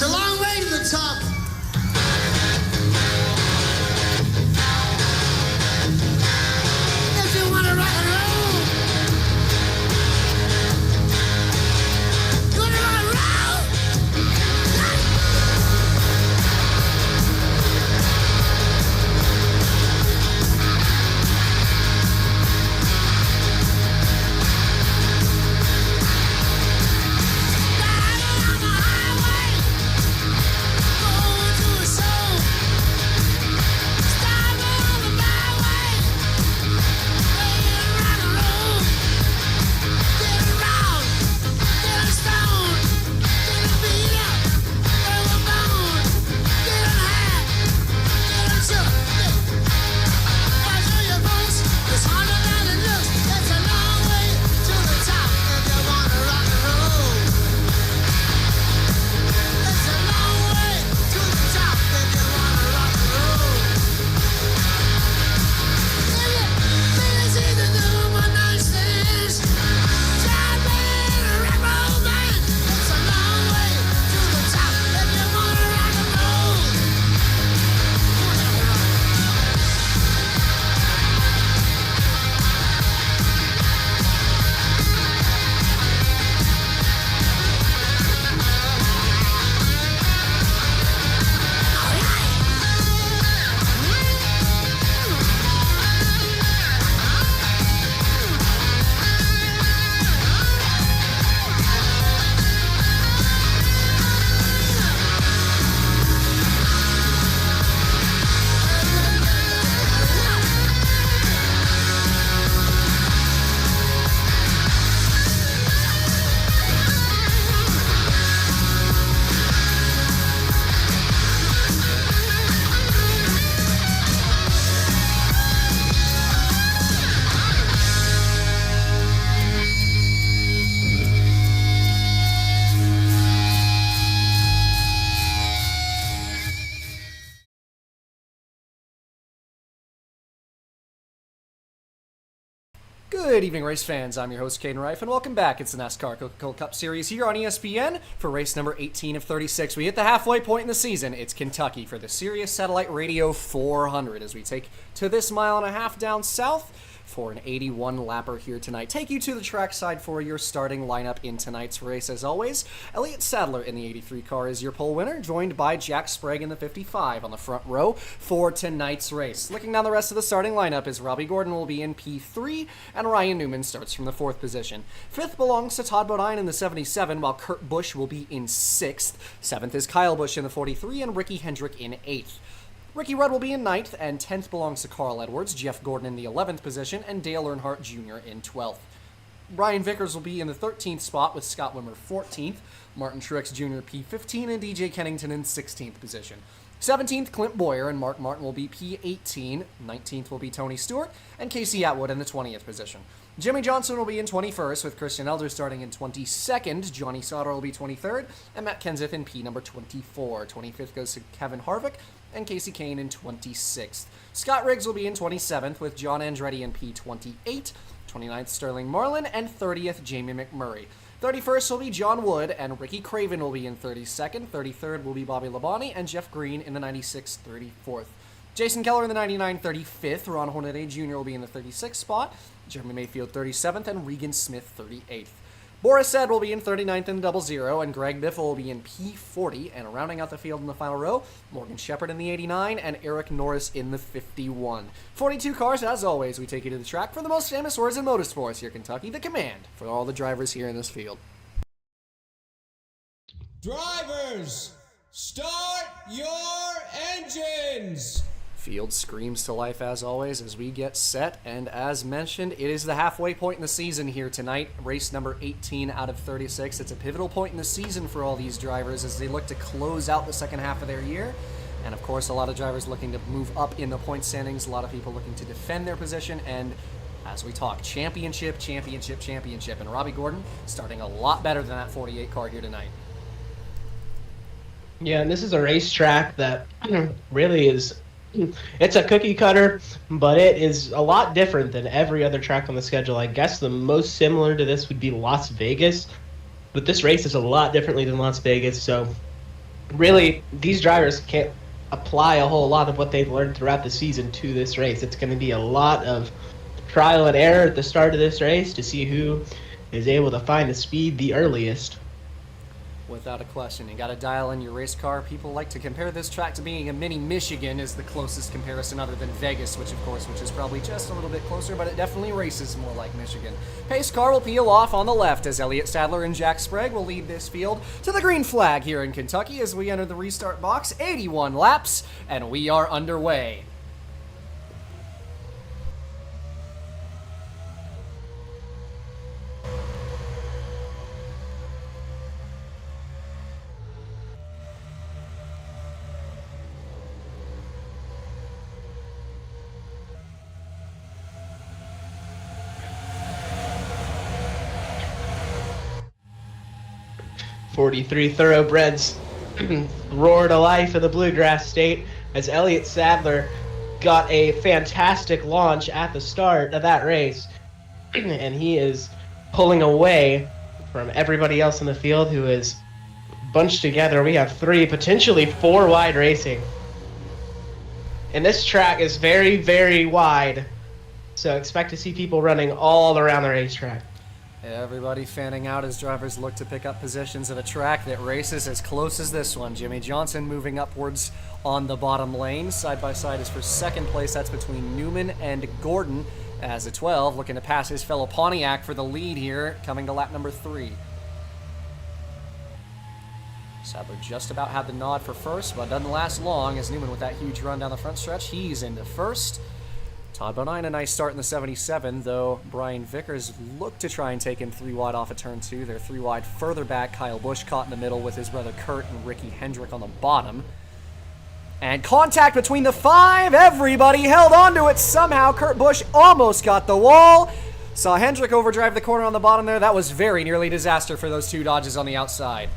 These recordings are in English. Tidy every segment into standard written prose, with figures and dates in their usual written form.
It's a long way to the top. If you want to rock and roll, you want to rock and roll? Riding on the highway, going to a show. Stopping on the byway, playing rock and roll. Getting round, getting stoned, getting beat up, throwing bone, getting high, getting shook. Watch all your folks, it's harder than it looks. It's a long way to the top if you wanna rock and roll. It's a long way to the top if you wanna rock and roll. It's easy to do one night stands. Try being a rock and roll band. It's a long way to the top if you wanna rock and roll. Good evening, race fans. I'm your host, Caden Reif, and welcome back. It's the NASCAR Coca-Cola Cup Series here on ESPN for race number 18 of 36. We hit the halfway point in the season. It's Kentucky for the Sirius Satellite Radio 400 as we take to this mile and a half down south for an 81-lapper here tonight. Take you to the trackside for your starting lineup in tonight's race. As always, Elliott Sadler in the 83 car is your pole winner, joined by Jack Sprague in the 55 on the front row for tonight's race. Looking down the rest of the starting lineup is Robbie Gordon will be in P3, and Ryan Newman starts from the 4th position. 5th belongs to Todd Bodine in the 77, while Kurt Busch will be in 6th. 7th is Kyle Busch in the 43, and Ricky Hendrick in 8th. Ricky Rudd will be in 9th, and 10th belongs to Carl Edwards, Jeff Gordon in the 11th position, and Dale Earnhardt Jr. in 12th. Brian Vickers will be in the 13th spot with Scott Wimmer 14th, Martin Truex Jr. P15, and DJ Kennington in 16th position. 17th, Clint Boyer and Mark Martin will be P18, 19th will be Tony Stewart, and Casey Atwood in the 20th position. Jimmy Johnson will be in 21st, with Christian Elder starting in 22nd, Johnny Sauter will be 23rd, and Matt Kenseth in P number 24. 25th goes to Kevin Harvick, and Casey Kane in 26th. Scott Riggs will be in 27th, with John Andretti in P28, 29th Sterling Marlin, and 30th Jamie McMurray. 31st will be John Wood, and Ricky Craven will be in 32nd. 33rd will be Bobby Labonte, and Jeff Green in the 96th, 34th. Jason Keller in the 99, 35th. Ron Hornaday Jr. will be in the 36th spot. Jeremy Mayfield 37th, and Regan Smith 38th. Boris Said will be in 39th in double zero, and Greg Biffle will be in P40, and rounding out the field in the final row, Morgan Shepherd in the 89, and Eric Norris in the 51. 42 cars, as always, we take you to the track for the most famous words in motorsports here in Kentucky, the command for all the drivers here in this field. Drivers, start your engines! Field screams to life as always as we get set, and as mentioned, it is the halfway point in the season here tonight, race number 18 out of 36. It's a pivotal point in the season for all these drivers as they look to close out the second half of their year, and of course a lot of drivers looking to move up in the point standings, a lot of people looking to defend their position, and as we talk, championship, and Robbie Gordon starting a lot better than that 48 car here tonight. Yeah, and this is a racetrack that really is, it's a cookie cutter, but it is a lot different than every other track on the schedule. I guess the most similar to this would be Las Vegas, but this race is a lot differently than Las Vegas, so really, these drivers can't apply a whole lot of what they've learned throughout the season to this race. It's going to be a lot of trial and error at the start of this race to see who is able to find the speed the earliest. Without a question. You got to dial in your race car. People like to compare this track to being a mini Michigan is the closest comparison other than Vegas, which is probably just a little bit closer, but it definitely races more like Michigan. Pace car will peel off on the left as Elliott Sadler and Jack Sprague will lead this field to the green flag here in Kentucky as we enter the restart box. 81 laps, and we are underway. .43 thoroughbreds roar to life in the Bluegrass State as Elliott Sadler got a fantastic launch at the start of that race, and he is pulling away from everybody else in the field who is bunched together. We have 3, potentially 4 wide racing. And this track is very, very wide, so expect to see people running all around the racetrack. Everybody fanning out as drivers look to pick up positions at a track that races as close as this one. Jimmy Johnson moving upwards on the bottom lane. Side by side is for second place. That's between Newman and Gordon as a 12 looking to pass his fellow Pontiac for the lead here, coming to lap number 3. Sadler just about had the nod for first, but doesn't last long as Newman with that huge run down the front stretch. He's into first. Todd Bodine a nice start in the 77, though Brian Vickers looked to try and take him 3 wide off of turn 2. They're 3 wide further back. Kyle Busch caught in the middle with his brother Kurt and Ricky Hendrick on the bottom. And contact between the 5. Everybody held onto it somehow. Kurt Busch almost got the wall. Saw Hendrick overdrive the corner on the bottom there. That was very nearly disaster for those 2 Dodges on the outside.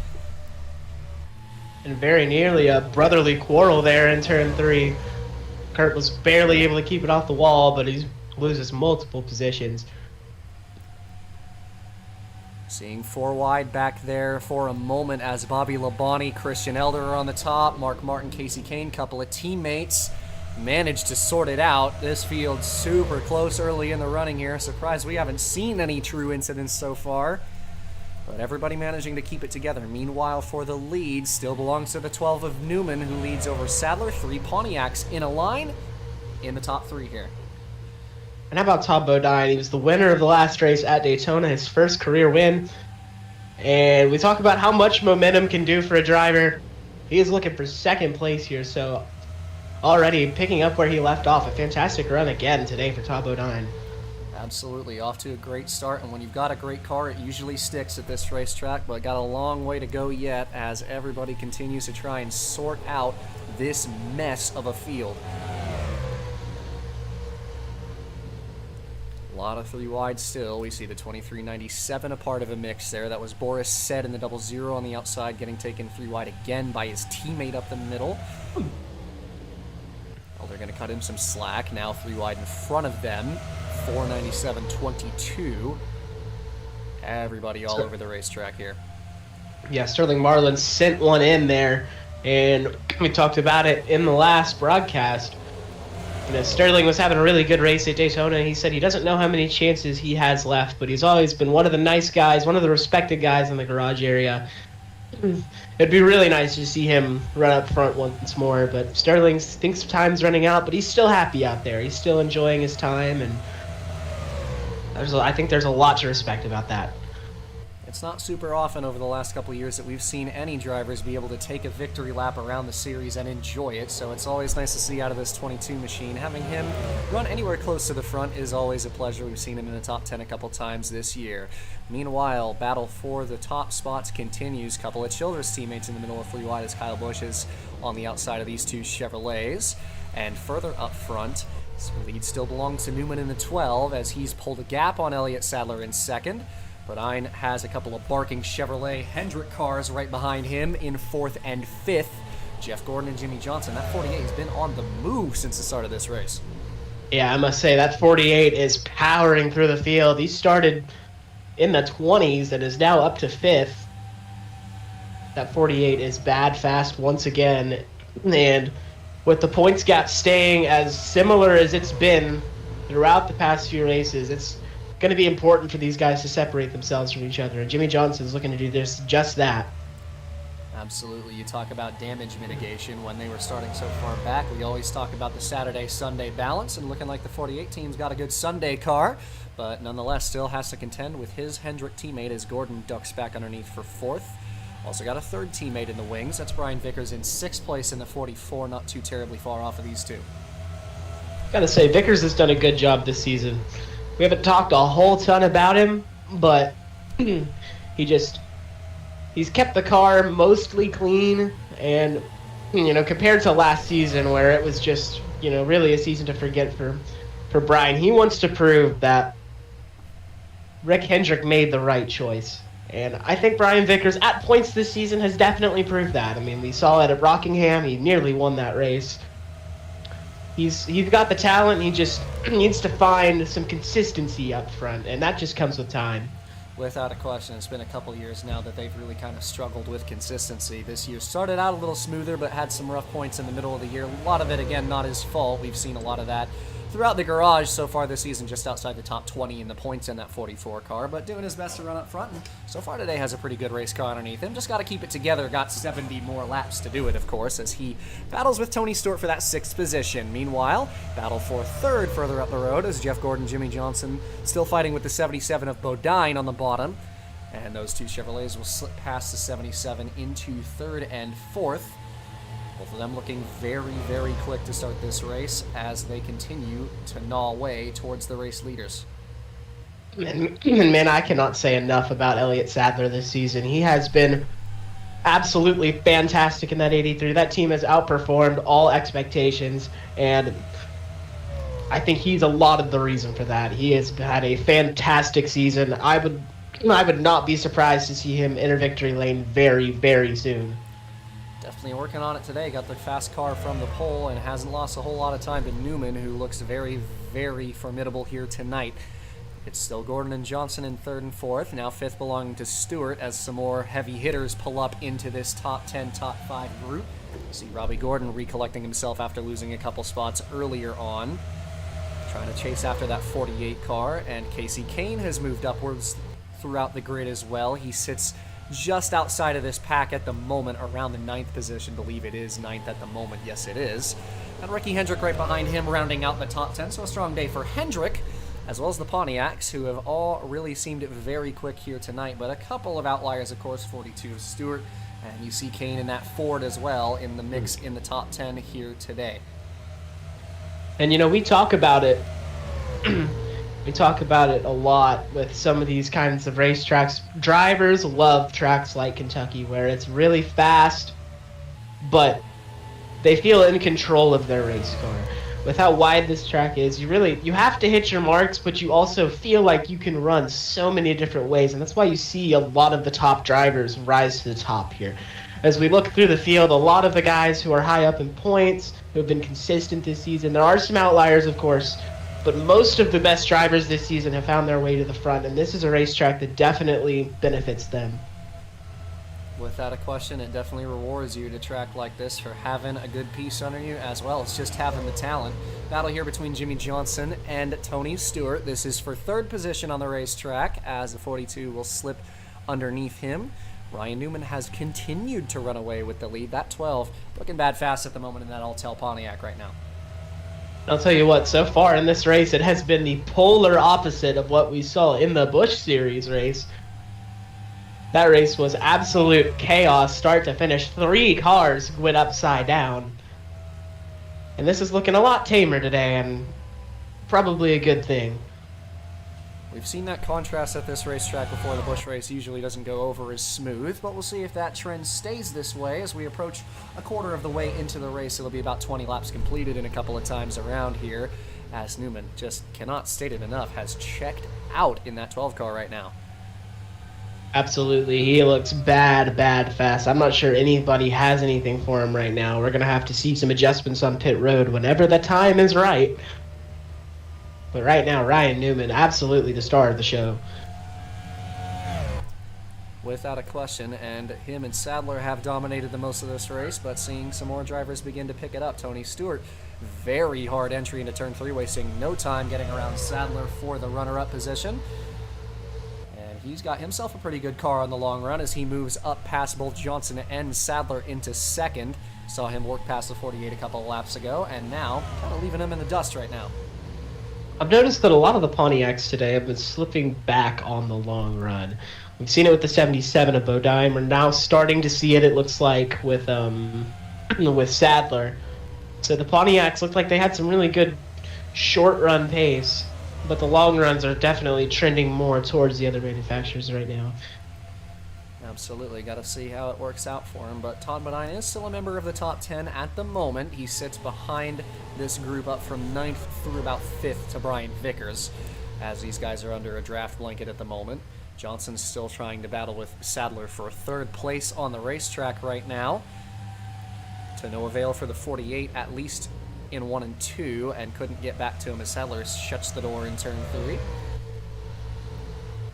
And very nearly a brotherly quarrel there in turn 3. Kurt was barely able to keep it off the wall, but he loses multiple positions. Seeing 4 wide back there for a moment as Bobby Labonte, Christian Elder are on the top. Mark Martin, Casey Kane, couple of teammates managed to sort it out. This field's super close early in the running here. Surprised we haven't seen any true incidents so far. But everybody managing to keep it together. Meanwhile, for the lead, still belongs to the 12 of Newman, who leads over Sadler. 3 Pontiacs in a line in the top 3 here. And how about Todd Bodine? He was the winner of the last race at Daytona, his first career win. And we talk about how much momentum can do for a driver. He is looking for second place here, so already picking up where he left off. A fantastic run again today for Todd Bodine. Absolutely, off to a great start, and when you've got a great car, it usually sticks at this racetrack, but got a long way to go yet as everybody continues to try and sort out this mess of a field. A lot of 3 wide still. We see the 2397 a part of a mix there. That was Boris Said in the 00 on the outside, getting taken 3 wide again by his teammate up the middle. Well, they're going to cut him some slack. Now 3 wide in front of them. 497.22. Everybody all over the racetrack here. Yeah, Sterling Marlin sent one in there, and we talked about it in the last broadcast. You know, Sterling was having a really good race at Daytona. He said he doesn't know how many chances he has left, but he's always been one of the nice guys, one of the respected guys in the garage area. It'd be really nice to see him run up front once more, but Sterling thinks time's running out, but he's still happy out there. He's still enjoying his time, and I think there's a lot to respect about that. It's not super often over the last couple of years that we've seen any drivers be able to take a victory lap around the series and enjoy it, so it's always nice to see out of this 22 machine. Having him run anywhere close to the front is always a pleasure. We've seen him in the top 10 a couple times this year. Meanwhile, battle for the top spots continues. Couple of Childress teammates in the middle of 3 wide as Kyle Busch is on the outside of these 2 Chevrolets. And further up front, the lead still belongs to Newman in the 12 as he's pulled a gap on Elliott Sadler in second. Bodine has a couple of barking Chevrolet Hendrick cars right behind him in 4th and 5th. Jeff Gordon and Jimmy Johnson. That 48 has been on the move since the start of this race. Yeah, I must say that 48 is powering through the field. He started in the 20s and is now up to 5th. That 48 is bad fast once again, and with the points gap staying as similar as it's been throughout the past few races, it's going to be important for these guys to separate themselves from each other, and Jimmy Johnson's looking to do just that. Absolutely. You talk about damage mitigation when they were starting so far back. We always talk about the Saturday-Sunday balance, and looking like the 48 team's got a good Sunday car, but nonetheless still has to contend with his Hendrick teammate as Gordon ducks back underneath for 4th. Also got a 3rd teammate in the wings. That's Brian Vickers in 6th place in the 44, not too terribly far off of these two. Gotta say, Vickers has done a good job this season. We haven't talked a whole ton about him, but he's kept the car mostly clean, and compared to last season where it was just really a season to forget for Brian, he wants to prove that Rick Hendrick made the right choice. And I think Brian Vickers at points this season has definitely proved that. I mean, we saw it at Rockingham. He nearly won that race. He's got the talent. He just needs to find some consistency up front, and that just comes with time. Without a question, it's been a couple years now that they've really kind of struggled with consistency. This year started out a little smoother, but had some rough points in the middle of the year. A lot of it, again, not his fault. We've seen a lot of that throughout the garage so far this season, just outside the top 20 in the points in that 44 car, but doing his best to run up front, and so far today has a pretty good race car underneath him. Just got to keep it together. Got 70 more laps to do it, of course, as he battles with Tony Stewart for that 6th position. Meanwhile, battle for 3rd further up the road as Jeff Gordon, Jimmy Johnson still fighting with the 77 of Bodine on the bottom, and those two Chevrolets will slip past the 77 into 3rd and 4th. Both of them looking very, very quick to start this race as they continue to gnaw away towards the race leaders. And man, I cannot say enough about Elliott Sadler this season. He has been absolutely fantastic in that 83. That team has outperformed all expectations, and I think he's a lot of the reason for that. He has had a fantastic season. I would not be surprised to see him enter victory lane very, very soon. Definitely working on it today. Got the fast car from the pole and hasn't lost a whole lot of time to Newman, who looks very, very formidable here tonight. It's still Gordon and Johnson in 3rd and 4th. Now 5th belonging to Stewart as some more heavy hitters pull up into this top 10, top 5 group. See Robbie Gordon recollecting himself after losing a couple spots earlier on. Trying to chase after that 48 car, and Casey Kane has moved upwards throughout the grid as well. He sits just outside of this pack at the moment, around the 9th position. Believe it is 9th at the moment. Yes, it is. And Ricky Hendrick right behind him, rounding out the top 10. So a strong day for Hendrick, as well as the Pontiacs, who have all really seemed very quick here tonight. But a couple of outliers, of course, 42 of Stewart, and you see Kane in that Ford as well in the mix in the top 10 here today. And we talk about it. We talk about it a lot with some of these kinds of racetracks. Drivers love tracks like Kentucky, where it's really fast, but they feel in control of their race car. With how wide this track is, you have to hit your marks, but you also feel like you can run so many different ways, and that's why you see a lot of the top drivers rise to the top here. As we look through the field, a lot of the guys who are high up in points, who have been consistent this season, there are some outliers, of course, but most of the best drivers this season have found their way to the front, and this is a racetrack that definitely benefits them. Without a question, it definitely rewards you to track like this for having a good piece under you, as well as just having the talent. Battle here between Jimmy Johnson and Tony Stewart. This is for 3rd position on the racetrack, as the 42 will slip underneath him. Ryan Newman has continued to run away with the lead. That 12 looking bad fast at the moment in that Alltel Pontiac right now. I'll tell you what, so far in this race, it has been the polar opposite of what we saw in the Busch Series race. That race was absolute chaos, start to finish. 3 cars went upside down. And this is looking a lot tamer today, and probably a good thing. We've seen that contrast at this racetrack before. The Busch race usually doesn't go over as smooth, but we'll see if that trend stays this way as we approach a quarter of the way into the race. It'll be about 20 laps completed in a couple of times around here, as Newman, just cannot state it enough, has checked out in that 12 car right now. Absolutely. He looks bad fast. I'm not sure anybody has anything for him right now. We're going to have to see some adjustments on pit road whenever the time is right. But right now, Ryan Newman, absolutely the star of the show. Without a question, and him and Sadler have dominated the most of this race, but seeing some more drivers begin to pick it up. Tony Stewart, very hard entry into turn 3, wasting no time getting around Sadler for the runner-up position. And he's got himself a pretty good car on the long run as he moves up past both Johnson and Sadler into second. Saw him work past the 48 a couple of laps ago, and now kind of leaving him in the dust right now. I've noticed that a lot of the Pontiacs today have been slipping back on the long run. We've seen it with the 77 of Bodine. We're now starting to see it, it looks like, with Sadler. So the Pontiacs look like they had some really good short-run pace, but the long runs are definitely trending more towards the other manufacturers right now. Absolutely, got to see how it works out for him, but Todd Bodine is still a member of the top 10 at the moment. He sits behind this group up from 9th through about 5th to Brian Vickers, as these guys are under a draft blanket at the moment. Johnson's still trying to battle with Sadler for 3rd place on the racetrack right now. To no avail for the 48, at least in 1 and 2, and couldn't get back to him as Sadler shuts the door in turn 3.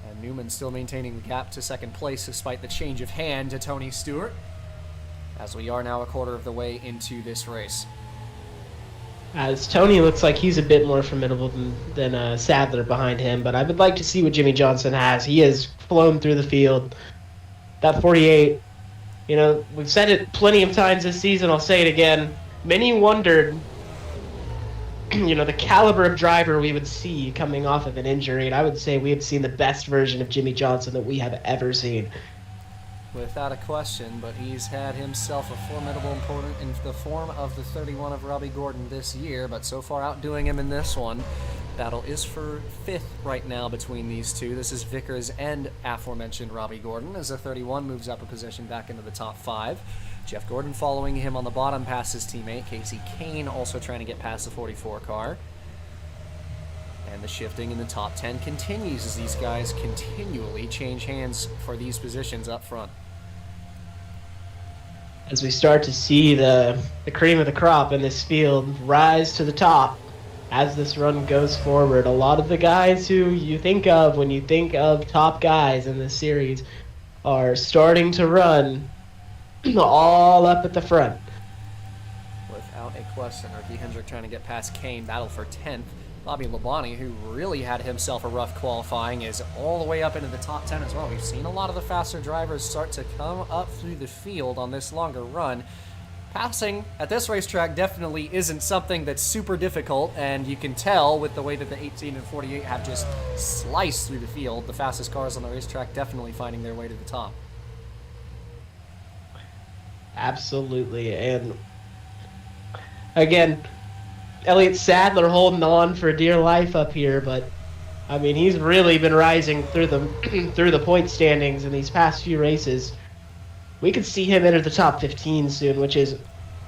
And Newman still maintaining the gap to 2nd place despite the change of hand to Tony Stewart, as we are now a quarter of the way into this race. As Tony looks like he's a bit more formidable than Sadler behind him, but I would like to see what Jimmy Johnson has. He has flown through the field. That 48, you know, we've said it plenty of times this season, I'll say it again. Many wondered, you know, the caliber of driver we would see coming off of an injury, and I would say we have seen the best version of Jimmy Johnson that we have ever seen. Without a question, but he's had himself a formidable opponent in the form of the 31 of Robbie Gordon this year, but so far outdoing him in this one. Battle is for 5th right now between these two. This is Vickers and aforementioned Robbie Gordon, as the 31 moves up a position back into the top 5. Jeff Gordon following him on the bottom past his teammate. Casey Kane also trying to get past the 44 car. And the shifting in the top 10 continues as these guys continually change hands for these positions up front. As we start to see the cream of the crop in this field rise to the top as this run goes forward, a lot of the guys who you think of when you think of top guys in this series are starting to run all up at the front. Without a question, Ricky Hendrick trying to get past Kane, battle for 10th. Bobby Labonte, who really had himself a rough qualifying, is all the way up into the top 10 as well. We've seen a lot of the faster drivers start to come up through the field on this longer run. Passing at this racetrack definitely isn't something that's super difficult, and you can tell with the way that the 18 and 48 have just sliced through the field. The fastest cars on the racetrack definitely finding their way to the top. Absolutely, and again, Elliott Sadler holding on for dear life up here, but I mean he's really been rising through the point standings in these past few races. We could see him enter the top 15 soon, which is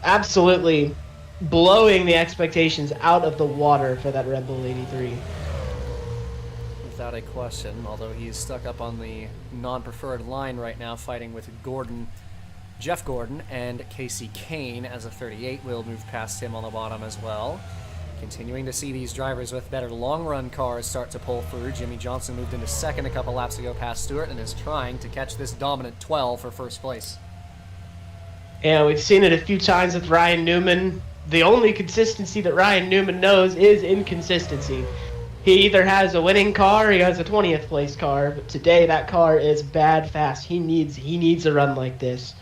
absolutely blowing the expectations out of the water for that Red Bull 83. Without a question, although he's stuck up on the non-preferred line right now, fighting with Gordon, Jeff Gordon, and Casey Kane as a 38 will move past him on the bottom as well. Continuing to see these drivers with better long-run cars start to pull through. Jimmy Johnson moved into second a couple laps ago past Stewart and is trying to catch this dominant 12 for first place. Yeah, we've seen it a few times with Ryan Newman. The only consistency that Ryan Newman knows is inconsistency. He either has a winning car or he has a 20th place car, but today that car is bad fast. He needs a run like this.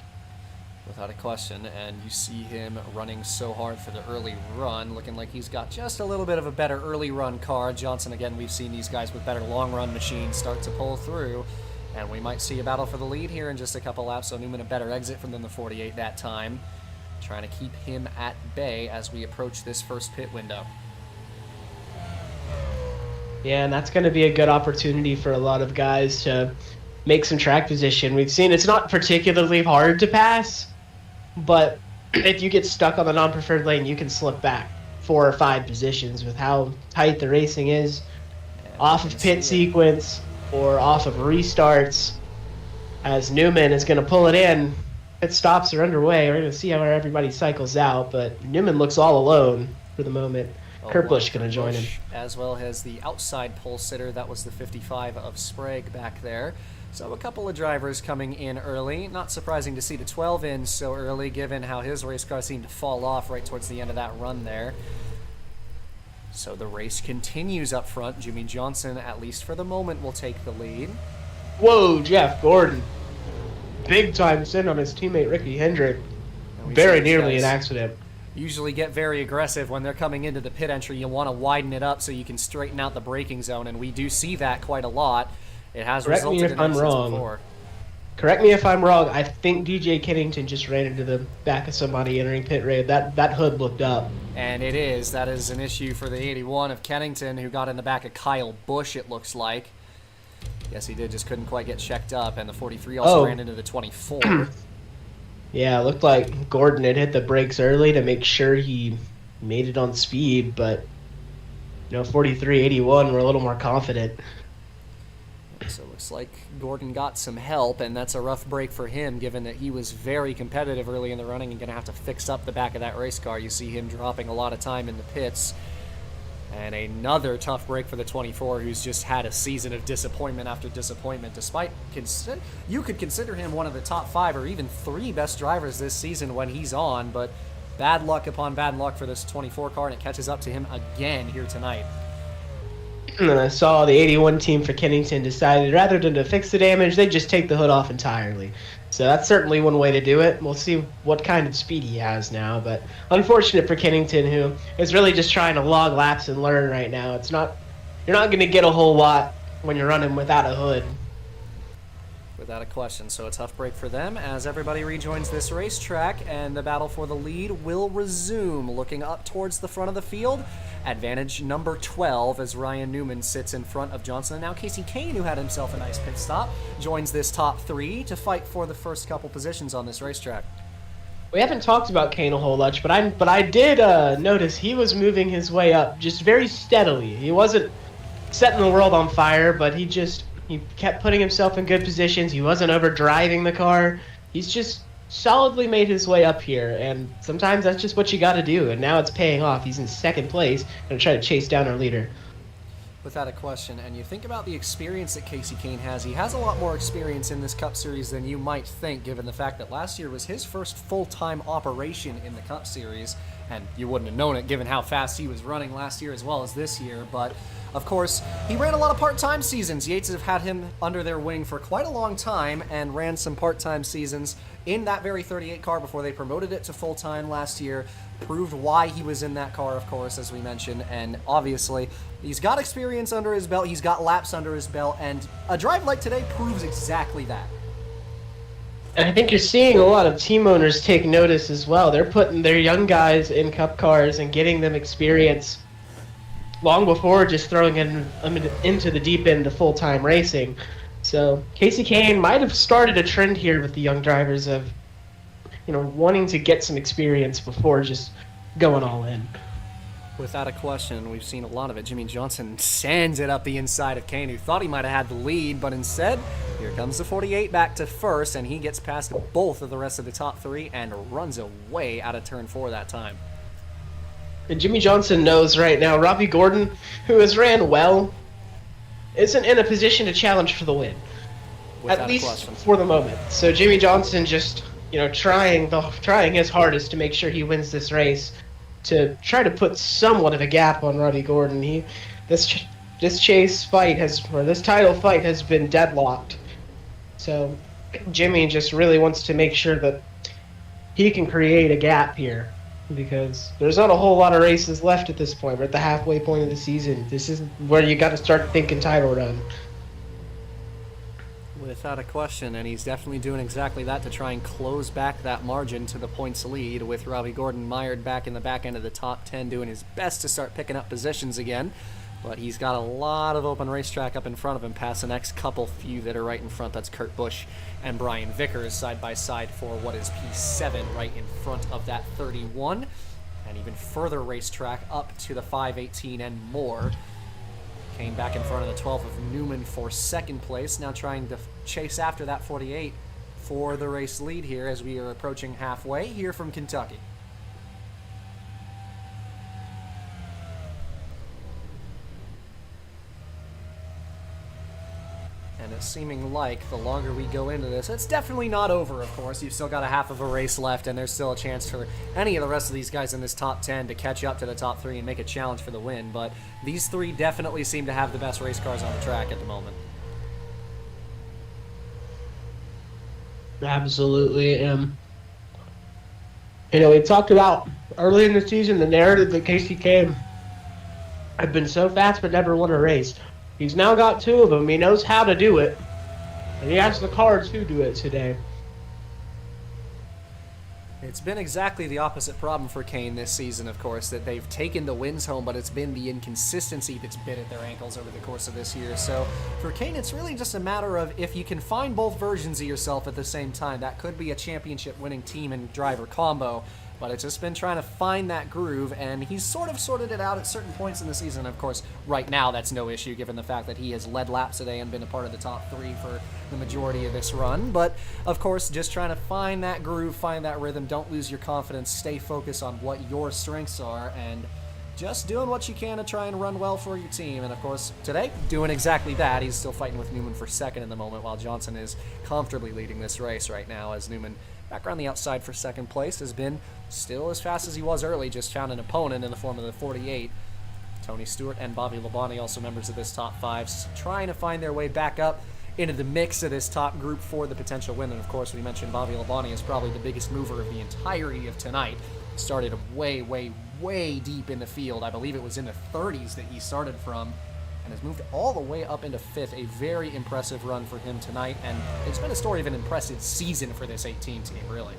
Without a question, and you see him running so hard for the early run, looking like he's got just a little bit of a better early run car. Johnson, again, we've seen these guys with better long run machines start to pull through, and we might see a battle for the lead here in just a couple laps. So Newman a better exit from them, the 48 that time, trying to keep him at bay as we approach this first pit window. Yeah, and that's going to be a good opportunity for a lot of guys to make some track position. We've seen it's not particularly hard to pass, but if you get stuck on the non-preferred lane, you can slip back 4 or 5 positions with how tight the racing is. Off of pit sequence or off of restarts, as Newman is going to pull it in. Pit stops are underway. We're going to see how everybody cycles out, but Newman looks all alone for the moment. Kurt Busch going to join him. As well as the outside pole sitter. That was the 55 of Sprague back there. So a couple of drivers coming in early. Not surprising to see the 12 in so early, given how his race car seemed to fall off right towards the end of that run there. So the race continues up front. Jimmy Johnson, at least for the moment, will take the lead. Whoa, Jeff Gordon. Big time sin on his teammate Ricky Hendrick. Very nearly an accident. Usually get very aggressive when they're coming into the pit entry. You want to widen it up so you can straighten out the braking zone, and we do see that quite a lot. It has resulted in accidents before. Correct me if I'm wrong. I think DJ Kennington just ran into the back of somebody entering pit road. That hood looked up. And it is. That is an issue for the 81 of Kennington, who got in the back of Kyle Busch, it looks like. Yes, he did. Just couldn't quite get checked up. And the 43 also ran into the 24. Yeah, it looked like Gordon had hit the brakes early to make sure he made it on speed, but 43, 81 were a little more confident. So it looks like Gordon got some help, and that's a rough break for him, given that he was very competitive early in the running and going to have to fix up the back of that race car. You see him dropping a lot of time in the pits. And another tough break for the 24, who's just had a season of disappointment after disappointment, despite you could consider him one of the top 5 or even 3 best drivers this season when he's on, but bad luck upon bad luck for this 24 car, and it catches up to him again here tonight. And then I saw the 81 team for Kennington decided rather than to fix the damage, they'd just take the hood off entirely. So that's certainly one way to do it. We'll see what kind of speed he has now, but unfortunate for Kennington, who is really just trying to log laps and learn right now. You're not going to get a whole lot when you're running without a hood. Without a question. So a tough break for them as everybody rejoins this racetrack, and the battle for the lead will resume. Looking up towards the front of the field, advantage number 12 as Ryan Newman sits in front of Johnson. And now Casey Kane, who had himself a nice pit stop, joins this top 3 to fight for the first couple positions on this racetrack. We haven't talked about Kane a whole much, but I did notice he was moving his way up just very steadily. He wasn't setting the world on fire, but he kept putting himself in good positions. He wasn't overdriving the car. He's just solidly made his way up here, and sometimes that's just what you got to do, and now it's paying off. He's in second place, going to try to chase down our leader. Without a question, and you think about the experience that Casey Kane has. He has a lot more experience in this Cup Series than you might think, given the fact that last year was his first full-time operation in the Cup Series, and you wouldn't have known it given how fast he was running last year as well as this year, but of course, he ran a lot of part-time seasons. Yates have had him under their wing for quite a long time and ran some part-time seasons in that very 38 car before they promoted it to full-time last year. Proved why he was in that car, of course, as we mentioned, and obviously he's got experience under his belt, he's got laps under his belt, and a drive like today proves exactly that. And I think you're seeing a lot of team owners take notice as well. They're putting their young guys in Cup cars and getting them experience long before just throwing them into the deep end of full-time racing. So Casey Kane might have started a trend here with the young drivers of, wanting to get some experience before just going all in. Without a question, we've seen a lot of it. Jimmy Johnson sands it up the inside of Kane, who thought he might have had the lead, but instead, here comes the 48 back to first, and he gets past both of the rest of the top 3 and runs away out of turn 4 that time. And Jimmy Johnson knows right now Robbie Gordon, who has ran well, isn't in a position to challenge for the win. Without at least question. For the moment. So Jimmy Johnson just, trying his hardest to make sure he wins this race, to try to put somewhat of a gap on Robbie Gordon. This title fight has been deadlocked. So Jimmy just really wants to make sure that he can create a gap here, because there's not a whole lot of races left at this point. We're at the halfway point of the season. This is where you got to start thinking title run. Without a question, and he's definitely doing exactly that to try and close back that margin to the points lead, with Robbie Gordon mired back in the back end of the top 10, doing his best to start picking up positions again. But he's got a lot of open racetrack up in front of him past the next few that are right in front. That's Kurt Busch and Brian Vickers side by side for what is P7 right in front of that 31. And even further racetrack up to the 518 and more. Came back in front of the 12 of Newman for second place, now trying to chase after that 48 for the race lead here as we are approaching halfway here from Kentucky. And seeming like the longer we go into this, it's definitely not over, of course. You've still got a half of a race left, and there's still a chance for any of the rest of these guys in this top 10 to catch up to the top 3 and make a challenge for the win. But these 3 definitely seem to have the best race cars on the track at the moment. Absolutely. We talked about early in the season the narrative that KCK had been so fast but never won a race. He's now got 2 of them. He knows how to do it, and he has the cars to do it today. It's been exactly the opposite problem for Kane this season, of course, that they've taken the wins home, but it's been the inconsistency that's bit at their ankles over the course of this year. So for Kane, it's really just a matter of if you can find both versions of yourself at the same time. That could be a championship-winning team and driver combo, but it's just been trying to find that groove, and he's sort of sorted it out at certain points in the season. Of course, right now that's no issue given the fact that he has led laps today and been a part of the top 3 for the majority of this run. But, of course, just trying to find that groove, find that rhythm. Don't lose your confidence. Stay focused on what your strengths are, and just doing what you can to try and run well for your team. And, of course, today, doing exactly that. He's still fighting with Newman for second in the moment, while Johnson is comfortably leading this race right now, as Newman, back around the outside for second place, has been still as fast as he was early, just found an opponent in the form of the 48. Tony Stewart and Bobby Labonte, also members of this top 5, trying to find their way back up into the mix of this top group for the potential win. And of course, we mentioned Bobby Labonte is probably the biggest mover of the entirety of tonight. Started way, way, way deep in the field. I believe it was in the 30s that he started from, and has moved all the way up into 5th. A very impressive run for him tonight, and it's been a story of an impressive season for this 18 team, really.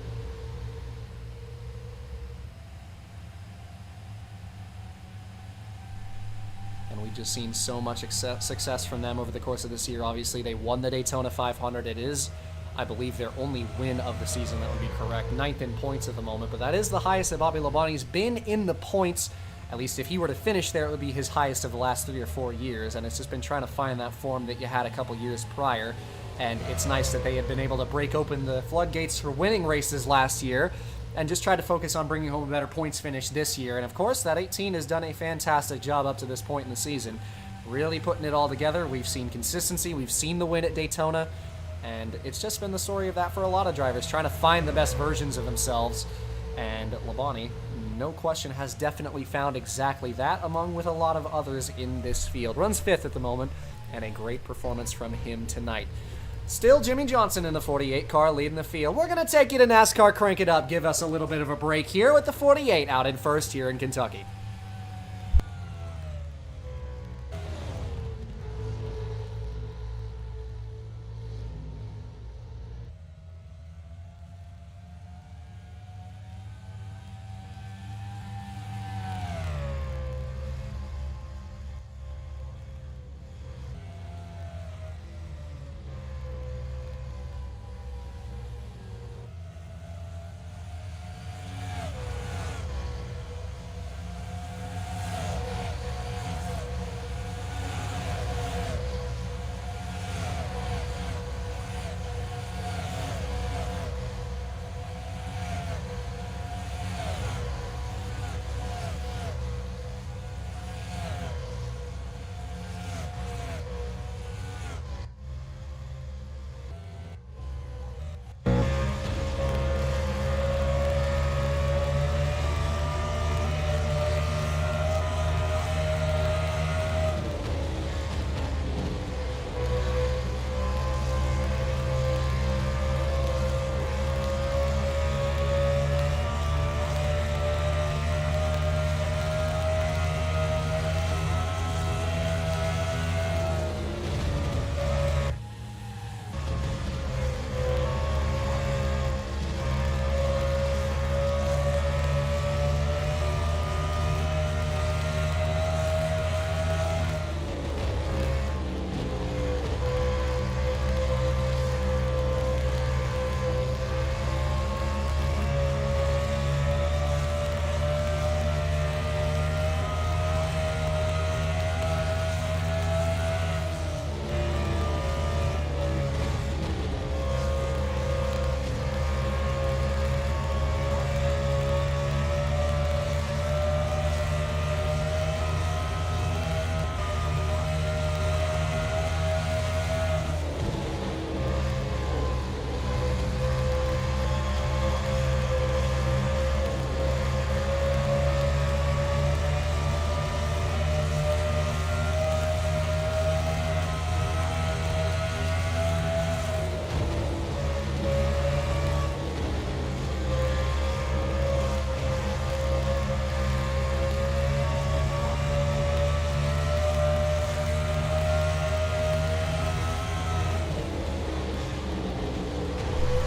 And we've just seen so much success from them over the course of this year. Obviously, they won the Daytona 500. It is, I believe, their only win of the season. That would be correct. 9th in points at the moment, but that is the highest that Bobby Labonte's been in the points. At least if he were to finish there, it would be his highest of the last 3 or 4 years, and it's just been trying to find that form that you had a couple years prior. And it's nice that they had been able to break open the floodgates for winning races last year and just try to focus on bringing home a better points finish this year. And of course, that 18 has done a fantastic job up to this point in the season, really putting it all together. We've seen consistency, we've seen the win at Daytona, and it's just been the story of that for a lot of drivers, trying to find the best versions of themselves. And Labonte, no question, has definitely found exactly that, among with a lot of others in this field. Runs 5th at the moment, and a great performance from him tonight. Still Jimmy Johnson in the 48 car leading the field. We're going to take you to NASCAR, crank it up, give us a little bit of a break here with the 48 out in first here in Kentucky.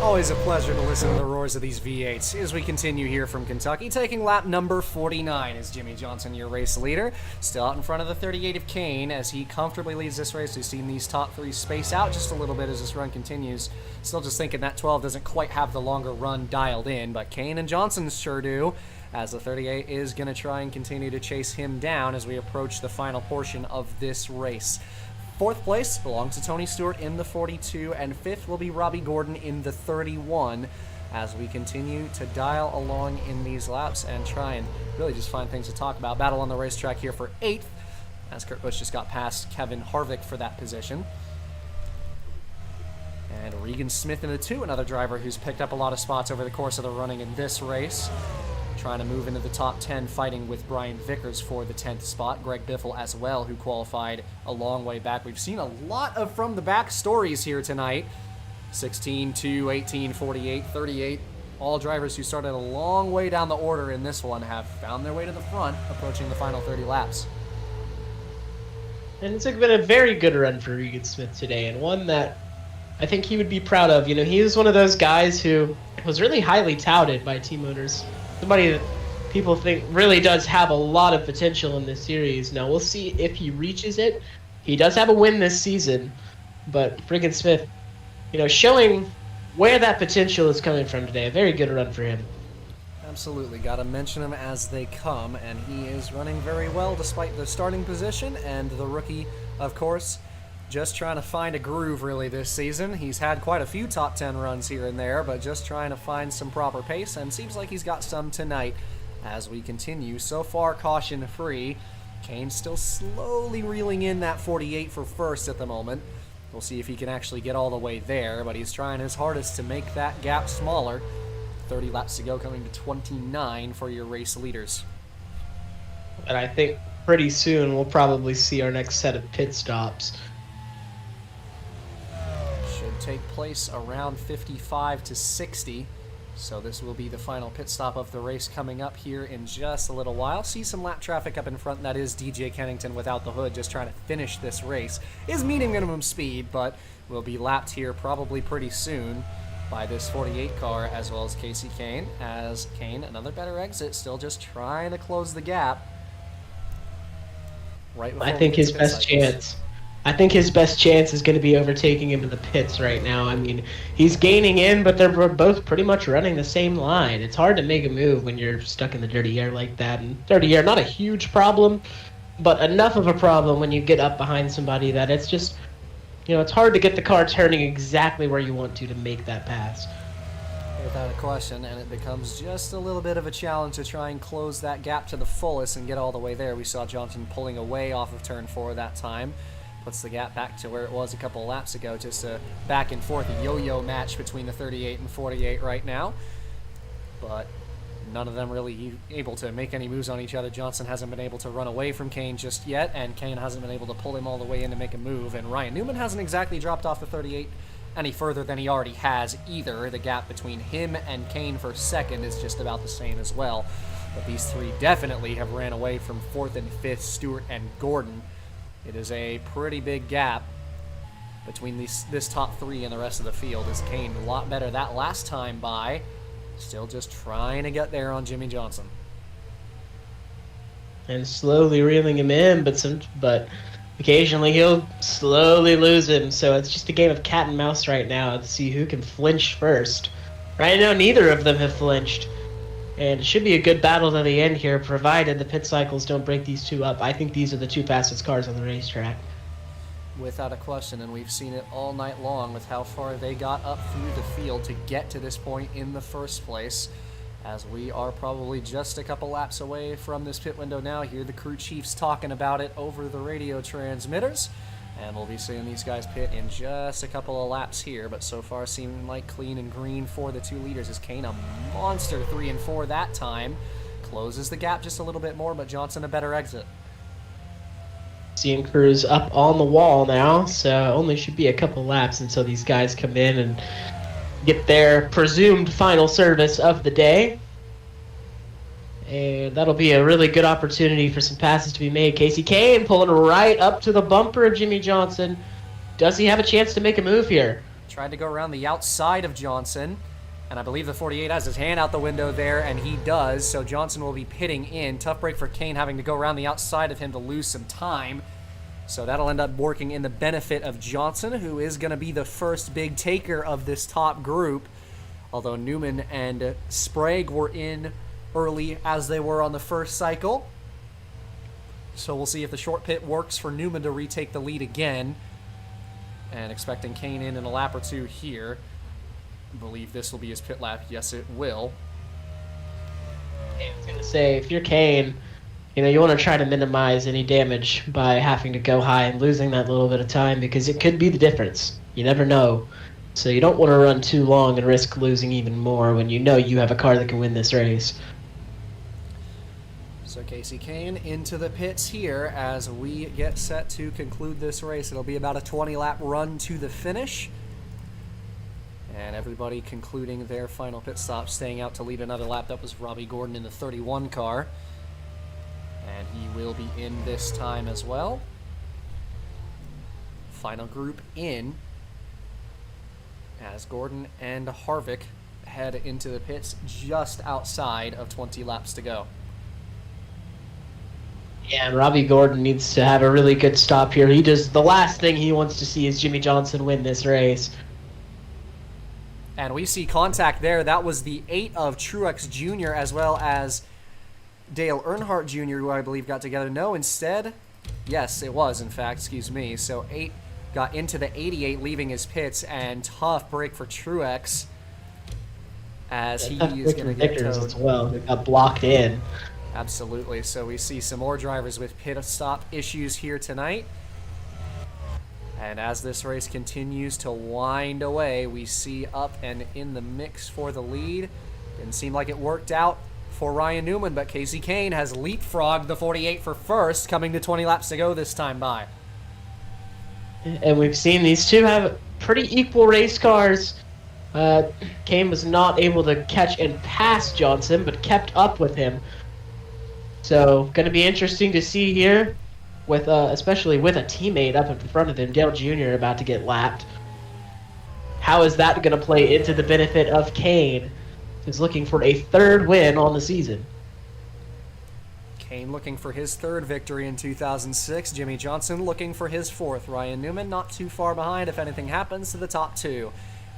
Always a pleasure to listen to the roars of these V8s as we continue here from Kentucky. Taking lap number 49 is Jimmy Johnson, your race leader. Still out in front of the 38 of Kane as he comfortably leads this race. We've seen these top three space out just a little bit as this run continues. Still just thinking that 12 doesn't quite have the longer run dialed in, but Kane and Johnson sure do, as the 38 is going to try and continue to chase him down as we approach the final portion of this race. Fourth place belongs to Tony Stewart in the 42, and fifth will be Robbie Gordon in the 31 as we continue to dial along in these laps and try and really just find things to talk about. Battle on the racetrack here for 8th, as Kurt Busch just got past Kevin Harvick for that position. And Regan Smith in the 2, another driver who's picked up a lot of spots over the course of the running in this race. Trying to move into the top 10, fighting with Brian Vickers for the 10th spot. Greg Biffle as well, who qualified a long way back. We've seen a lot of from the back stories here tonight. 16, 2, 18, 48, 38. All drivers who started a long way down the order in this one have found their way to the front, approaching the final 30 laps. And it's been a very good run for Regan Smith today, and one that I think he would be proud of. You know, he is one of those guys who was really highly touted by team owners. Somebody that people think really does have a lot of potential in this series. Now, we'll see if he reaches it. He does have a win this season, but Regan Smith, you know, showing where that potential is coming from today. A very good run for him. Absolutely. Got to mention him as they come, and he is running very well despite the starting position, and the rookie, of course, just trying to find a groove really this season. He's had quite a few top 10 runs here and there, but just trying to find some proper pace, and seems like he's got some tonight as we continue. So far, caution free. Kane still slowly reeling in that 48 for first at the moment. We'll see if he can actually get all the way there, but he's trying his hardest to make that gap smaller. 30 laps to go, coming to 29 for your race leaders. And I think pretty soon we'll probably see our next set of pit stops. Should take place around 55 to 60. So this will be the final pit stop of the race coming up here in just a little while. See some lap traffic up in front. That is DJ Kennington without the hood, just trying to finish this race. Is meeting minimum speed, but will be lapped here probably pretty soon by this 48 car, as well as Casey Kane. As Kane, another better exit, still just trying to close the gap. Right before I think his best chance. I think his best chance is going to be overtaking him in the pits right now. I mean, he's gaining in, but they're both pretty much running the same line. It's hard to make a move when you're stuck in the dirty air like that. And dirty air, not a huge problem, but enough of a problem when you get up behind somebody that it's just, you know, it's hard to get the car turning exactly where you want to make that pass. Without a question, and it becomes just a little bit of a challenge to try and close that gap to the fullest and get all the way there. We saw Johnson pulling away off of turn 4 that time. Puts the gap back to where it was a couple of laps ago. Just a back and forth yo-yo match between the 38 and 48 right now. But none of them really able to make any moves on each other. Johnson hasn't been able to run away from Kane just yet, and Kane hasn't been able to pull him all the way in to make a move. And Ryan Newman hasn't exactly dropped off the 38 any further than he already has either. The gap between him and Kane for second is just about the same as well. But these three definitely have ran away from 4th and 5th, Stewart and Gordon. It is a pretty big gap between this top 3 and the rest of the field. As Kane a lot better that last time by, still just trying to get there on Jimmy Johnson. And slowly reeling him in, but occasionally he'll slowly lose him. So it's just a game of cat and mouse right now to see who can flinch first. Right now, neither of them have flinched. And it should be a good battle to the end here, provided the pit cycles don't break these two up. I think these are the two fastest cars on the racetrack. Without a question, and we've seen it all night long with how far they got up through the field to get to this point in the first place. As we are probably just a couple laps away from this pit window now. Hear the crew chiefs talking about it over the radio transmitters. And we'll be seeing these guys pit in just a couple of laps here, but so far seeming like clean and green for the two leaders. As Kane, a monster 3 and 4 that time, closes the gap just a little bit more, but Johnson a better exit. Seeing crews up on the wall now, so only should be a couple laps until these guys come in and get their presumed final service of the day. And that'll be a really good opportunity for some passes to be made. Casey Kane pulling right up to the bumper of Jimmy Johnson. Does he have a chance to make a move here? tried to go around the outside of Johnson, and I believe the 48 has his hand out the window there, and he does, so Johnson will be pitting in. Tough break for Kane, having to go around the outside of him to lose some time. So that'll end up working in the benefit of Johnson, who is going to be the first big taker of this top group. Although Newman and Sprague were in early as they were on the first cycle. So we'll see if the short pit works for Newman to retake the lead again. And expecting Kane in a lap or two here. I believe this will be his pit lap. Yes, it will. I was going to say, if you're Kane, you want to try to minimize any damage by having to go high and losing that little bit of time, because it could be the difference. You never know. So you don't want to run too long and risk losing even more when you know you have a car that can win this race. So Casey Kane into the pits here as we get set to conclude this race. It'll be about a 20-lap run to the finish. And everybody concluding their final pit stop, staying out to lead another lap. That was Robbie Gordon in the 31 car. And he will be in this time as well. Final group in as Gordon and Harvick head into the pits just outside of 20 laps to go. Yeah, and Robbie Gordon needs to have a really good stop here. The last thing he wants to see is Jimmy Johnson win this race. And we see contact there. That was the 8 of Truex Jr. as well as Dale Earnhardt Jr., who I believe got together. No, instead, yes, it was, in fact, excuse me. So 8 got into the 88, leaving his pits, and tough break for Truex as he is going to get towed. As well. They got blocked in. Absolutely. So we see some more drivers with pit stop issues here tonight. And as this race continues to wind away, we see up and in the mix for the lead. Didn't seem like it worked out for Ryan Newman, but Casey Kane has leapfrogged the 48 for first, coming to 20 laps to go this time by. And we've seen these two have pretty equal race cars. Kane was not able to catch and pass Johnson, but kept up with him. So, going to be interesting to see here, with especially with a teammate up in front of him, Dale Jr., about to get lapped. How is that going to play into the benefit of Kane, who's looking for a third win on the season? Kane looking for his third victory in 2006. Jimmy Johnson looking for his fourth. Ryan Newman not too far behind if anything happens to the top two.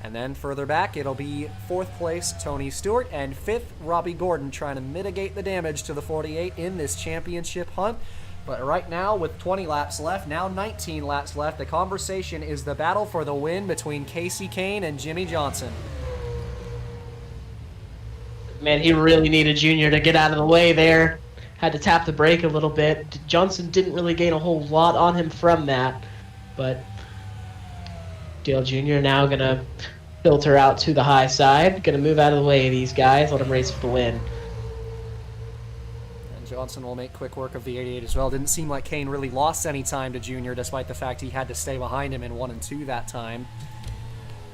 And then further back, it'll be fourth place Tony Stewart and fifth Robbie Gordon, trying to mitigate the damage to the 48 in this championship hunt. But right now, with 20 laps left, now 19 laps left, the conversation is the battle for the win between Casey Kane and Jimmy Johnson. Man, he really needed Junior to get out of the way there. Had to tap the brake a little bit. Johnson didn't really gain a whole lot on him from that. But Dale Jr. now going to filter out to the high side. Going to move out of the way of these guys. Let him race for the win. And Johnson will make quick work of the 88 as well. Didn't seem like Kane really lost any time to Jr., despite the fact he had to stay behind him in 1 and 2 that time.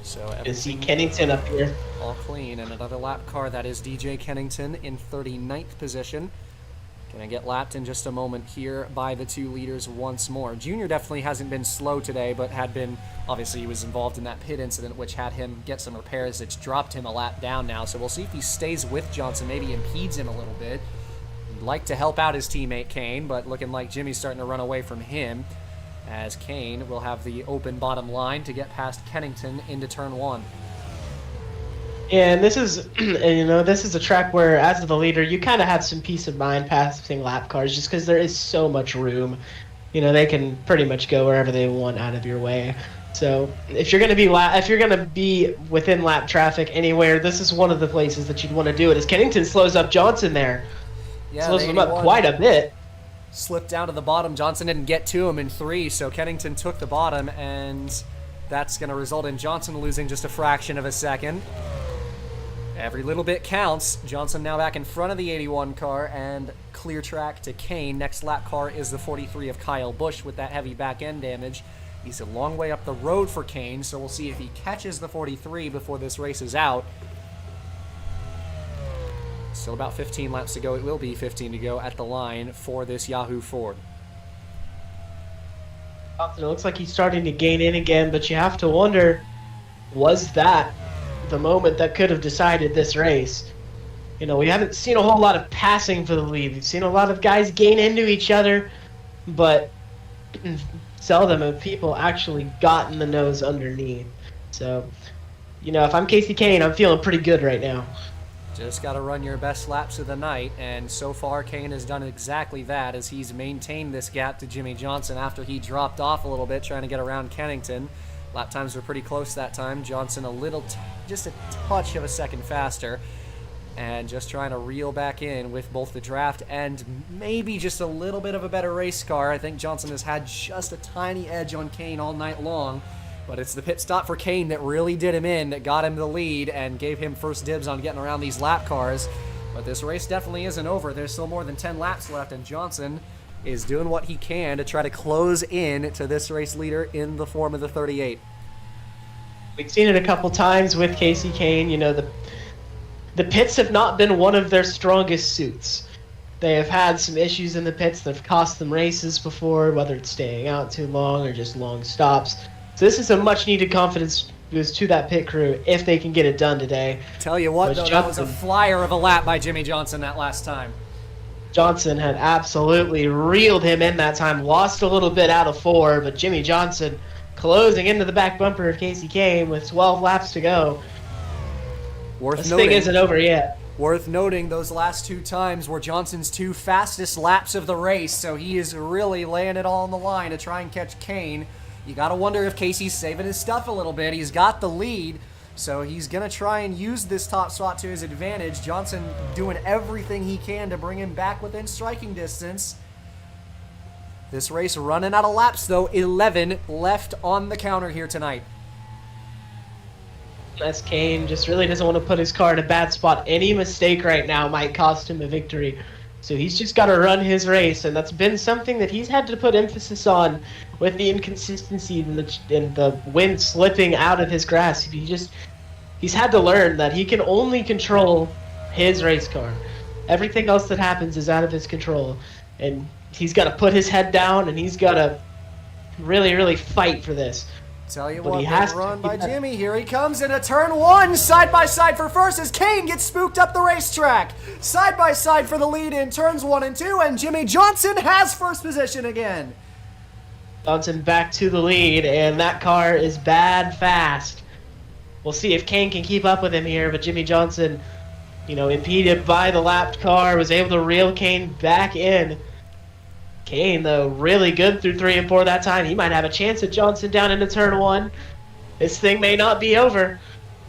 So You see Kennington up here. all clean. And another lap car, that is DJ Kennington in 39th position. Gonna get lapped in just a moment here by the two leaders once more. Junior definitely hasn't been slow today, but had been, obviously he was involved in that pit incident, which had him get some repairs. It's dropped him a lap down now, so we'll see if he stays with Johnson, maybe impedes him a little bit. He'd like to help out his teammate Kane, but looking like Jimmy's starting to run away from him, as Kane will have the open bottom line to get past Kennington into turn 1. And this is, this is a track where, as the leader, you kind of have some peace of mind passing lap cars, just because there is so much room. They can pretty much go wherever they want out of your way. So if you're going to be within lap traffic anywhere, this is one of the places that you'd want to do it. As Kennington slows up Johnson there, slows him up quite a bit. Slipped down to the bottom. Johnson didn't get to him in 3, so Kennington took the bottom, and that's going to result in Johnson losing just a fraction of a second. Every little bit counts. Johnson now back in front of the 81 car and clear track to Kane. Next lap car is the 43 of Kyle Busch with that heavy back end damage. He's a long way up the road for Kane, so we'll see if he catches the 43 before this race is out. Still about 15 laps to go. It will be 15 to go at the line for this Yahoo Ford. It looks like he's starting to gain in again, but you have to wonder, was that the moment that could have decided this race. You know, we haven't seen a whole lot of passing for the lead. We've seen a lot of guys gain into each other, but seldom have people actually gotten the nose underneath. So, you know, if I'm Casey Kane, I'm feeling pretty good right now. Just got to run your best laps of the night, and so far Kane has done exactly that as he's maintained this gap to Jimmy Johnson after he dropped off a little bit trying to get around Kennington. Lap times were pretty close that time. Johnson a little, just a touch of a second faster, and just trying to reel back in with both the draft and maybe just a little bit of a better race car. I think Johnson has had just a tiny edge on Kane all night long. But it's the pit stop for Kane that really did him in, that got him the lead and gave him first dibs on getting around these lap cars. But this race definitely isn't over. There's still more than 10 laps left, and Johnson is doing what he can to try to close in to this race leader in the form of the 38. We've seen it a couple times with Casey Kane. You know, the pits have not been one of their strongest suits. They have had some issues in the pits that have cost them races before, whether it's staying out too long or just long stops. So this is a much-needed confidence boost to that pit crew if they can get it done today. Tell you what, though, that was a flyer of a lap by Jimmy Johnson that last time. Johnson had absolutely reeled him in that time, lost a little bit out of 4, but Jimmy Johnson closing into the back bumper of Casey Kane with 12 laps to go. This thing isn't over yet. Worth noting, those last 2 times were Johnson's 2 fastest laps of the race, so he is really laying it all on the line to try and catch Kane. You got to wonder if Casey's saving his stuff a little bit. He's got the lead, so he's going to try and use this top spot to his advantage. Johnson doing everything he can to bring him back within striking distance. This race running out of laps, though. 11 left on the counter here tonight. As Kane just really doesn't want to put his car in a bad spot. Any mistake right now might cost him a victory. So he's just got to run his race, and that's been something that he's had to put emphasis on with the inconsistency and the wind slipping out of his grasp. He's had to learn that he can only control his race car. Everything else that happens is out of his control, and he's got to put his head down, and he's got to really, really fight for this. Tell you what, big run by Jimmy. Here he comes into turn 1, side by side for first as Kane gets spooked up the racetrack. Side by side for the lead in turns 1 and 2, and Jimmy Johnson has first position again. Johnson back to the lead, and that car is bad fast. We'll see if Kane can keep up with him here, but Jimmy Johnson, you know, impeded by the lapped car, was able to reel Kane back in. Kane, though, really good through 3 and 4 that time. He might have a chance at Johnson down into turn 1. This thing may not be over.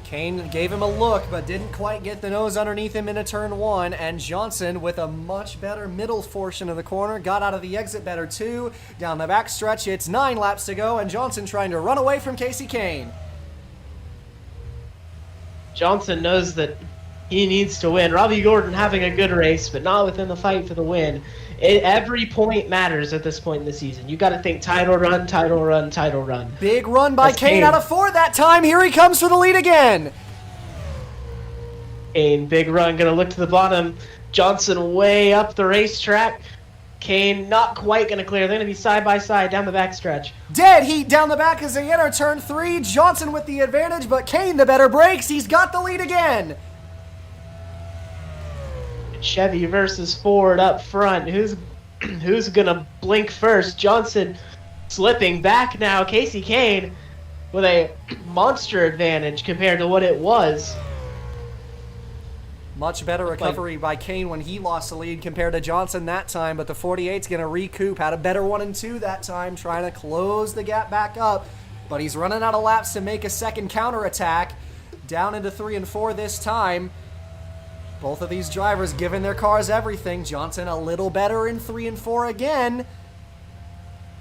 Kane gave him a look, but didn't quite get the nose underneath him into turn 1, and Johnson, with a much better middle portion of the corner, got out of the exit better too. Down the back stretch, it's 9 laps to go, and Johnson trying to run away from Casey Kane. Johnson knows that he needs to win. Robbie Gordon having a good race, but not within the fight for the win. Every point matters at this point in the season. You got to think title run, title run, title run. Big run by Kane out of 4 that time. Here he comes for the lead again. Kane, big run, going to look to the bottom. Johnson way up the racetrack. Kane not quite going to clear. They're going to be side by side down the back stretch. Dead heat down the back as they enter turn 3. Johnson with the advantage, but Kane the better brakes. He's got the lead again. Chevy versus Ford up front. Who's gonna blink first? Johnson slipping back now. Casey Kane with a monster advantage compared to what it was. Much better recovery by Kane when he lost the lead compared to Johnson that time, but the 48's gonna recoup. Had a better 1 and 2 that time, trying to close the gap back up, but he's running out of laps to make a second counterattack. Down into 3 and 4 this time. Both of these drivers giving their cars everything. Johnson a little better in 3 and 4 again.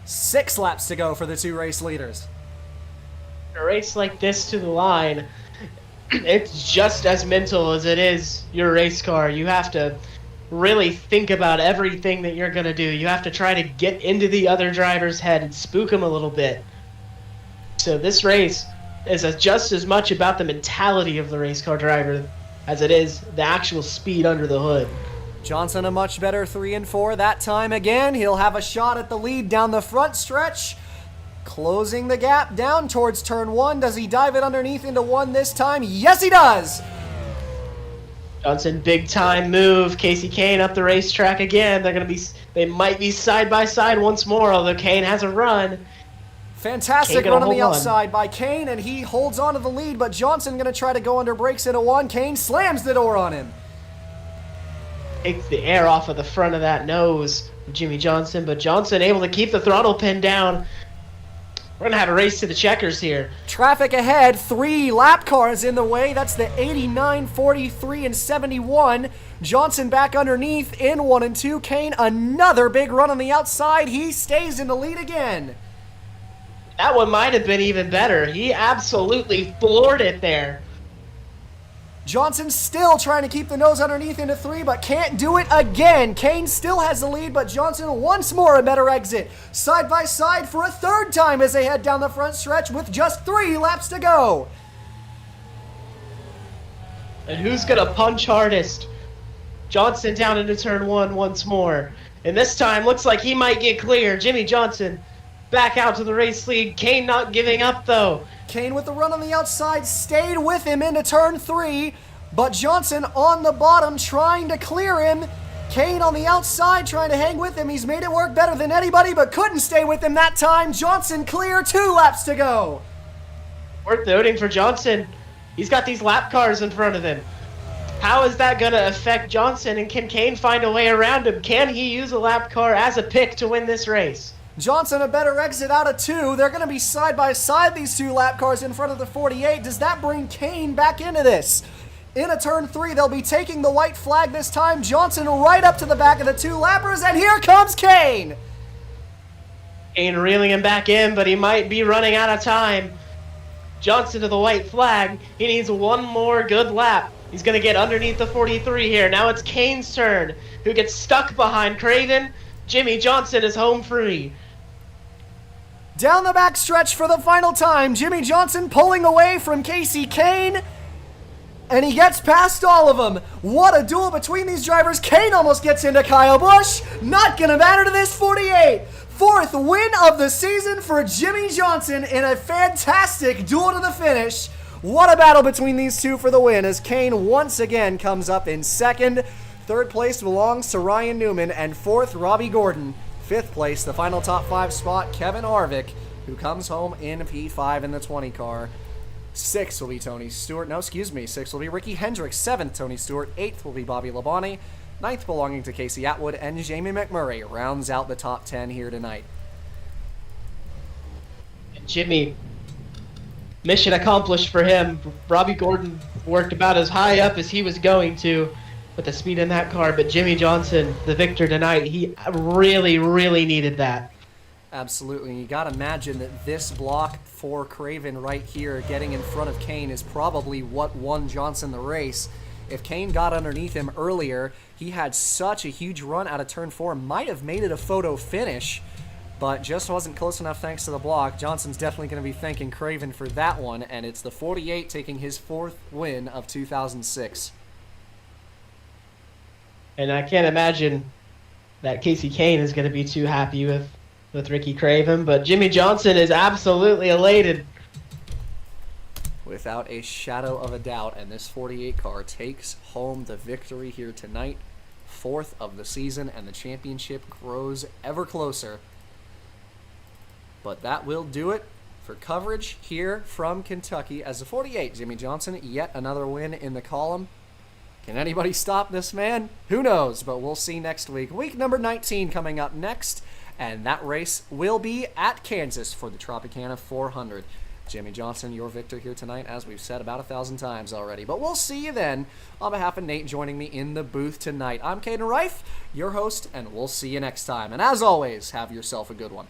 6 laps to go for the 2 race leaders. A race like this to the line, it's just as mental as it is your race car. You have to really think about everything that you're going to do. You have to try to get into the other driver's head and spook him a little bit. So this race is just as much about the mentality of the race car driver as it is the actual speed under the hood. Johnson a much better 3 and 4 that time again. He'll have a shot at the lead down the front stretch. Closing the gap down towards turn 1. Does he dive it underneath into 1 this time? Yes, he does! Johnson, big time move. Casey Kane up the racetrack again. They might be side by side once more, although Kane has a run. Fantastic run on the outside by Kane, and he holds on to the lead, but Johnson going to try to go under brakes into 1. Kane slams the door on him. Takes the air off of the front of that nose of Jimmy Johnson, but Johnson able to keep the throttle pin down. We're going to have a race to the checkers here. Traffic ahead, 3 lap cars in the way. That's the 89, 43, and 71. Johnson back underneath in 1 and 2. Kane, another big run on the outside. He stays in the lead again. That one might have been even better. He absolutely floored it there. Johnson still trying to keep the nose underneath into 3, but can't do it again. Kane still has the lead, but Johnson once more a better exit. Side by side for a 3rd time as they head down the front stretch with just 3 laps to go. And who's going to punch hardest? Johnson down into turn 1 once more. And this time looks like he might get clear. Jimmy Johnson back out to the race lead. Kane not giving up though. Kane with the run on the outside stayed with him into turn 3, but Johnson on the bottom trying to clear him. Kane on the outside trying to hang with him. He's made it work better than anybody, but couldn't stay with him that time. Johnson clear, 2 laps to go. Worth noting for Johnson, he's got these lap cars in front of him. How is that going to affect Johnson, and can Kane find a way around him? Can he use a lap car as a pick to win this race? Johnson a better exit out of 2. They're going to be side by side, these 2 lap cars in front of the 48. Does that bring Kane back into this? Into turn 3, they'll be taking the white flag this time. Johnson right up to the back of the 2 lappers, and here comes Kane. Kane reeling him back in, but he might be running out of time. Johnson to the white flag. He needs one more good lap. He's going to get underneath the 43 here. Now it's Kane's turn, who gets stuck behind Craven. Jimmy Johnson is home free. Down the back stretch for the final time. Jimmy Johnson pulling away from Casey Kane. And he gets past all of them. What a duel between these drivers. Kane almost gets into Kyle Busch. Not going to matter to this 48. 4th win of the season for Jimmy Johnson in a fantastic duel to the finish. What a battle between these 2 for the win as Kane once again comes up in 2nd. 3rd place belongs to Ryan Newman, and 4th, Robbie Gordon. 5th place, the final top 5 spot, Kevin Harvick, who comes home in P5 in the 20 car. 6th will be Tony Stewart. No, excuse me. 6th will be Ricky Hendricks. 7th, Tony Stewart. 8th will be Bobby Labonte. 9th belonging to Casey Atwood, and Jamie McMurray rounds out the top 10 here tonight. Jimmy, mission accomplished for him. Robbie Gordon worked about as high up as he was going to with the speed in that car, but Jimmy Johnson, the victor tonight, he really, really needed that. Absolutely. You got to imagine that this block for Craven right here, getting in front of Kane, is probably what won Johnson the race. If Kane got underneath him earlier, he had such a huge run out of turn 4, might have made it a photo finish, but just wasn't close enough thanks to the block. Johnson's definitely going to be thanking Craven for that one, and it's the 48 taking his 4th win of 2006. And I can't imagine that Casey Kane is going to be too happy with Ricky Craven, but Jimmy Johnson is absolutely elated. Without a shadow of a doubt, and this 48 car takes home the victory here tonight. 4th of the season, and the championship grows ever closer. But that will do it for coverage here from Kentucky as the 48, Jimmy Johnson, yet another win in the column. Can anybody stop this man? Who knows, but we'll see next week. Week number 19 coming up next, and that race will be at Kansas for the Tropicana 400. Jimmy Johnson, your victor here tonight, as we've said about 1,000 times already. But we'll see you then. On behalf of Nate joining me in the booth tonight, I'm Caden Reif, your host, and we'll see you next time. And as always, have yourself a good one.